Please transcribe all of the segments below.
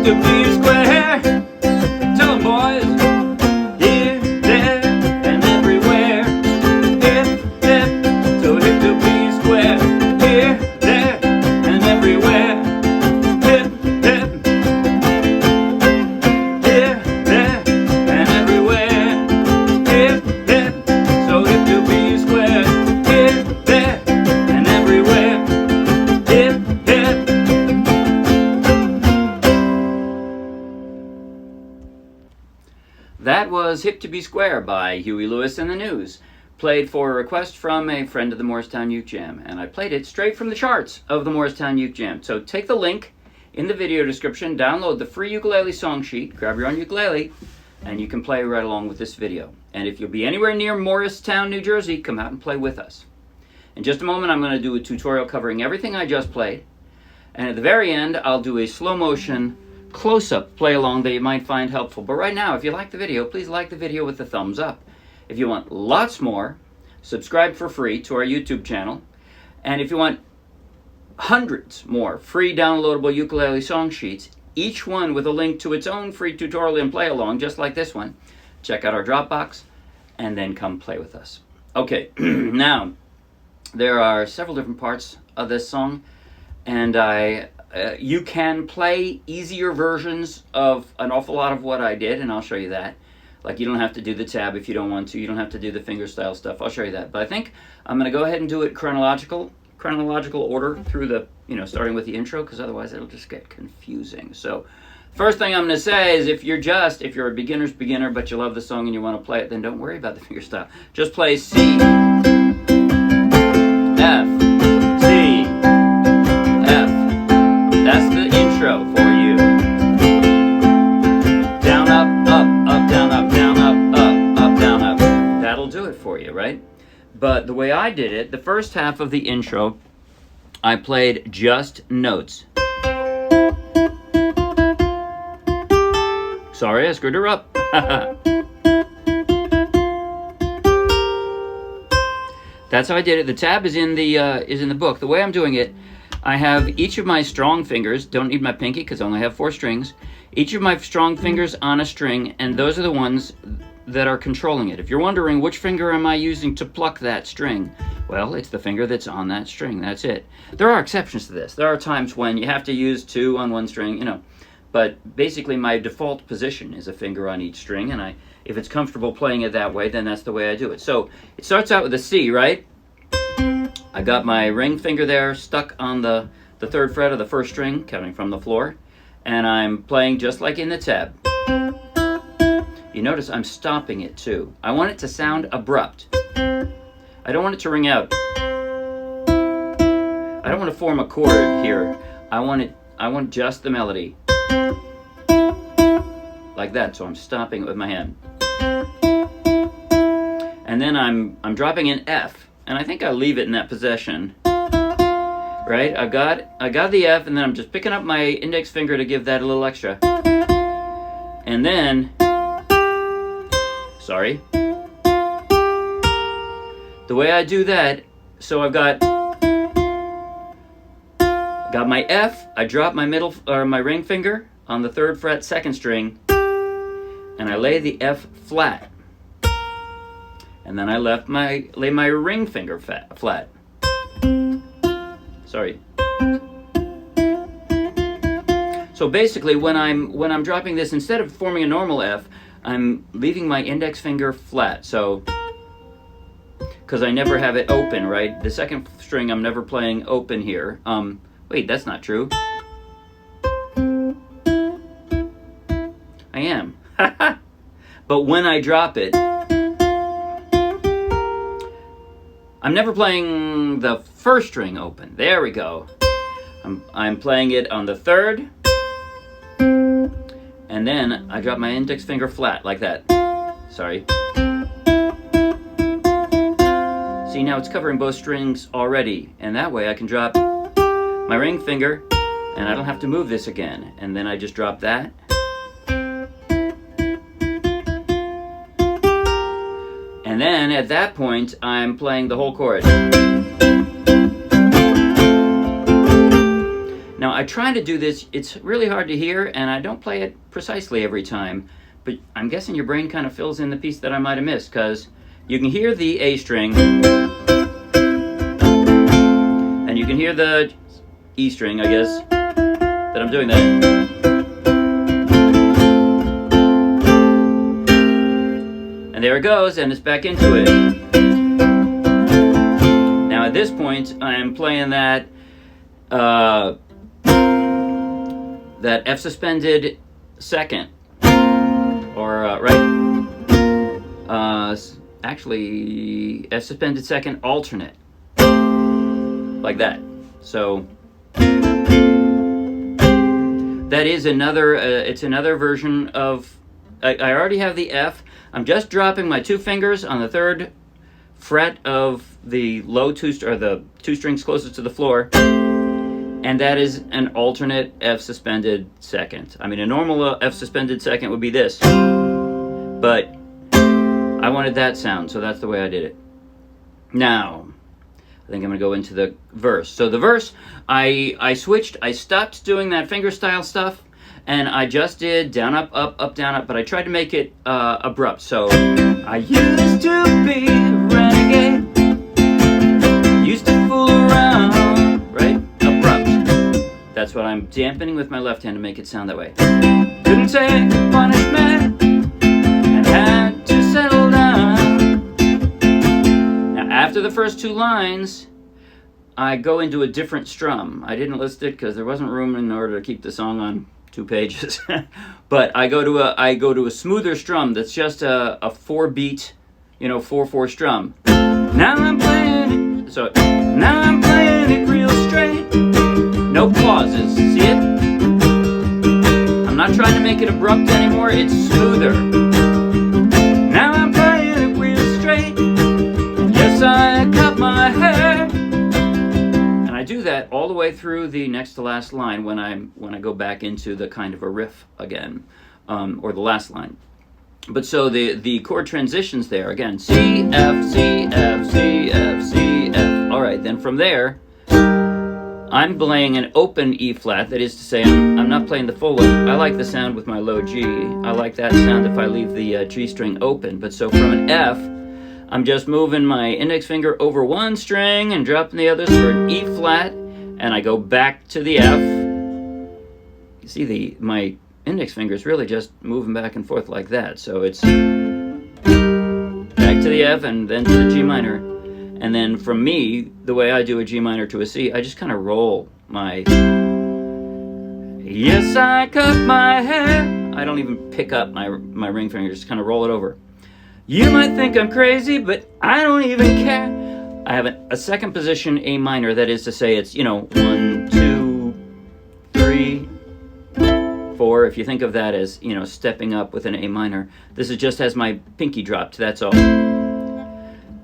to be square. Tell 'em, boys. Here, there, and everywhere. Hip, hip, so hip to be square. Here, there, and everywhere. Hip, hip. Here, there, and everywhere. Hip, hip, so hip to be square. Here, there, and everywhere. Hip, hip. That was Hip to Be Square by Huey Lewis and the News, played for a request from a friend of the Morristown UkeJam, and I played it straight from the charts of the Morristown UkeJam. So take the link in the video description, download the free ukulele song sheet, grab your own ukulele, and you can play right along with this video. And if you'll be anywhere near Morristown, New Jersey, come out and play with us. In just a moment, I'm going to do a tutorial covering everything I just played, and at the very end, I'll do a slow motion close-up play along that you might find helpful. But right now, if you like the video, please like the video with a thumbs up. If you want lots more, subscribe for free to our YouTube channel. And if you want hundreds more free downloadable ukulele song sheets, each one with a link to its own free tutorial and play along, just like this one, check out our Dropbox and then come play with us. Okay, now there are several different parts of this song, and you can play easier versions of an awful lot of what I did, and I'll show you that. Like, you don't have to do the tab if you don't want to. You don't have to do the fingerstyle stuff. I'll show you that. But I think I'm going to go ahead and do it chronological order through the, starting with the intro, because otherwise it'll just get confusing. So first thing I'm going to say is if you're a beginner's beginner, but you love the song and you want to play it, then don't worry about the fingerstyle. Just play C, F, C, F. That's the intro for you. Down, up, down, up, down, up, down, up. That'll do it for you, right? But the way I did it, the first half of the intro, I played just notes. Sorry, I screwed her up. That's how I did it. The tab is in the book. The way I'm doing it, I have each of my strong fingers, don't need my pinky because I only have 4 strings, each of my strong fingers on a string, and those are the ones that are controlling it. If you're wondering which finger am I using to pluck that string, well, it's the finger that's on that string, that's it. There are exceptions to this. There are times when you have to use 2 on one string, but basically my default position is a finger on each string, and if it's comfortable playing it that way, then that's the way I do it. So it starts out with a C, right? I got my ring finger there stuck on the 3rd fret of the 1st string, counting from the floor, and I'm playing just like in the tab. You notice I'm stopping it too. I want it to sound abrupt. I don't want it to ring out. I don't want to form a chord here. I want just the melody. Like that, so I'm stopping it with my hand. And then I'm dropping an F. And I think I'll leave it in that position, right? I got the F, and then I'm just picking up my index finger to give that a little extra. And then, sorry. The way I do that, so I've got my F, I drop my my ring finger on the 3rd fret 2nd string, and I lay the F flat. And then I lay my ring finger flat. Sorry. So basically, when I'm dropping this, instead of forming a normal F, I'm leaving my index finger flat. So, because I never have it open, right? The 2nd string, I'm never playing open here. Wait, that's not true. I am. But when I drop it, I'm never playing the 1st string open. There we go. I'm playing it on the 3rd, and then I drop my index finger flat like that. Sorry. See, now it's covering both strings already, and that way I can drop my ring finger, and I don't have to move this again. And then I just drop that. And then at that point, I'm playing the whole chord. Now I try to do this, it's really hard to hear, and I don't play it precisely every time, but I'm guessing your brain kind of fills in the piece that I might have missed, because you can hear the A string, and you can hear the E string, I guess, that I'm doing that. And there it goes, and it's back into it. Now at this point, I'm playing that that F suspended second, or actually F suspended second alternate, like that. So that is another, it's another version of, I already have the F. I'm just dropping my 2 fingers on the 3rd fret of the low or the 2 strings closest to the floor, and that is an alternate F suspended second. I mean, a normal F suspended second would be this, but I wanted that sound, so that's the way I did it. Now, I think I'm going to go into the verse. So the verse, I switched, I stopped doing that finger style stuff, and I just did down, up, up, up, down, up, but I tried to make it abrupt. So, I used to be a renegade, used to fool around, right? Abrupt. That's what I'm dampening with my left hand to make it sound that way. Couldn't take punishment, and had to settle down. Now, after the first 2 lines, I go into a different strum. I didn't list it because there wasn't room in order to keep the song on 2 pages. But I go to a smoother strum that's just a 4-beat, 4/4 strum. Now I'm playing it. So now I'm playing it real straight. No pauses. See it? I'm not trying to make it abrupt anymore. It's smoother. Now I'm playing it real straight. Yes, I cut my hair. I do that all the way through the next to last line when I go back into the kind of a riff again, or the last line. But so the chord transitions there again, C, F, C, F, C, F, C, F. All right, then from there, I'm playing an open E flat. That is to say, I'm not playing the full one. I like the sound with my low G. I like that sound if I leave the G string open. But so from an F, I'm just moving my index finger over 1 string and dropping the others for an E flat, and I go back to the F. You see my index finger is really just moving back and forth like that. So it's back to the F and then to the G minor. And then from me, the way I do a G minor to a C, I just kind of roll my... Yes, I cut my hair. I don't even pick up my ring finger, just kind of roll it over. You might think I'm crazy, but I don't even care. I have a second position A minor, that is to say it's, 1, 2, 3, 4. If you think of that as, stepping up with an A minor. This is just as my pinky dropped, that's all.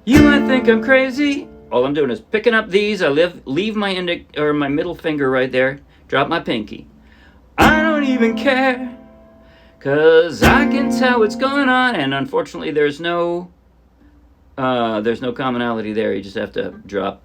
You might think I'm crazy. All I'm doing is picking up these. I leave my my middle finger right there, drop my pinky. I don't even care. 'Cause I can tell what's going on, and unfortunately there's no commonality there. You just have to drop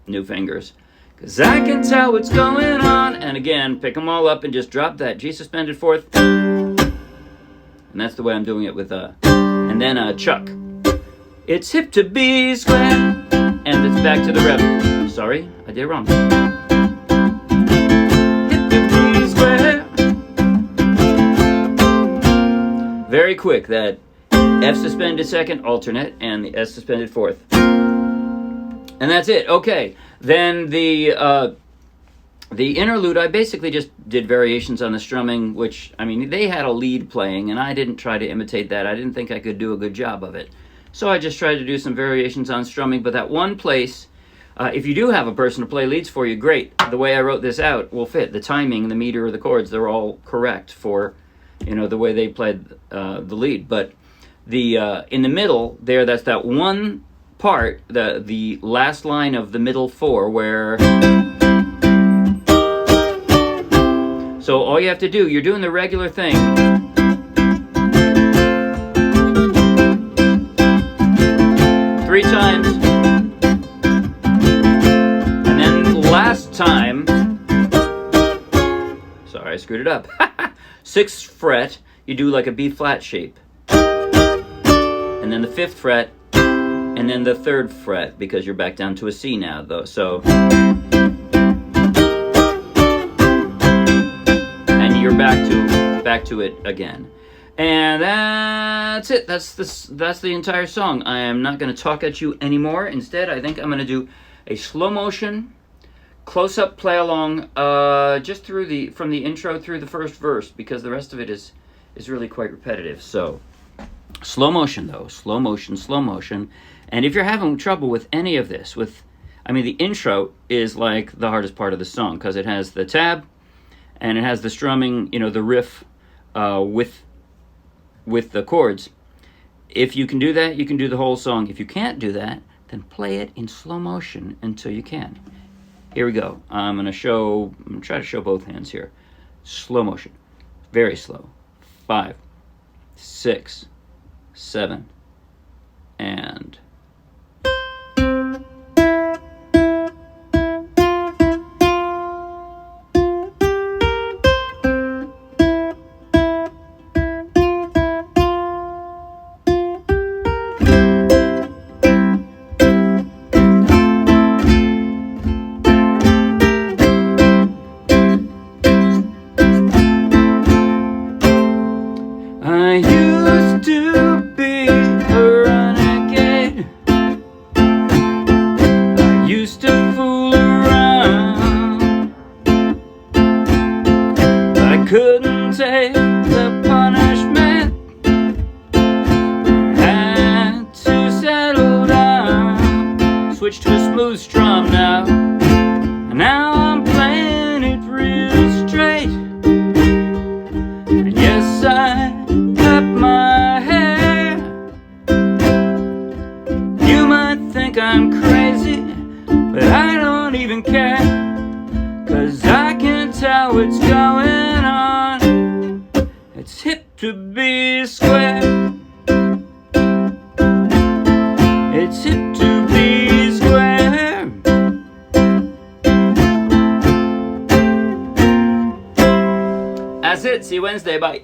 new fingers. 'Cause I can tell what's going on, and again, pick them all up and just drop that G suspended 4th. And that's the way I'm doing it with and then Chuck. It's hip to be square, and it's back to the rev. Sorry, I did it wrong. Very quick, that F suspended second alternate and the S suspended 4th. And that's it. Okay. Then the interlude, I basically just did variations on the strumming, which, I mean, they had a lead playing, and I didn't try to imitate that. I didn't think I could do a good job of it. So I just tried to do some variations on strumming, but that one place, if you do have a person to play leads for you, great. The way I wrote this out will fit. The timing, the meter, the chords, they're all correct for... the way they played the lead. But the in the middle there, that's that one part, the last line of the middle 4, where... So all you have to do, you're doing the regular thing. 3 times. And then last time, Sorry, I screwed it up. 6th fret, you do like a B flat shape. And then the 5th fret, and then the 3rd fret, because you're back down to a C now, though. So, and you're back to it again. And that's it. That's the entire song. I am not going to talk at you anymore. Instead, I think I'm going to do a slow motion, close-up play along, just from the intro through the first verse, because the rest of it is really quite repetitive. So, slow motion though, slow motion. And if you're having trouble with any of this, the intro is like the hardest part of the song, because it has the tab, and it has the strumming, the riff, with the chords. If you can do that, you can do the whole song. If you can't do that, then play it in slow motion until you can. Here we go. I'm going to try to show both hands here. Slow motion. Very slow. 5, 6, 7, and... I used to be a renegade. I used to fool around. I couldn't take the punishment. Had to settle down. Switch to a smooth strum now. And now I'm playing it real straight. And yes, I cut my hair. You might think I'm crazy, but I don't even care, 'cause I can tell what's going on. It's hip to be square. It's hip to be square. That's it. See you Wednesday. Bye.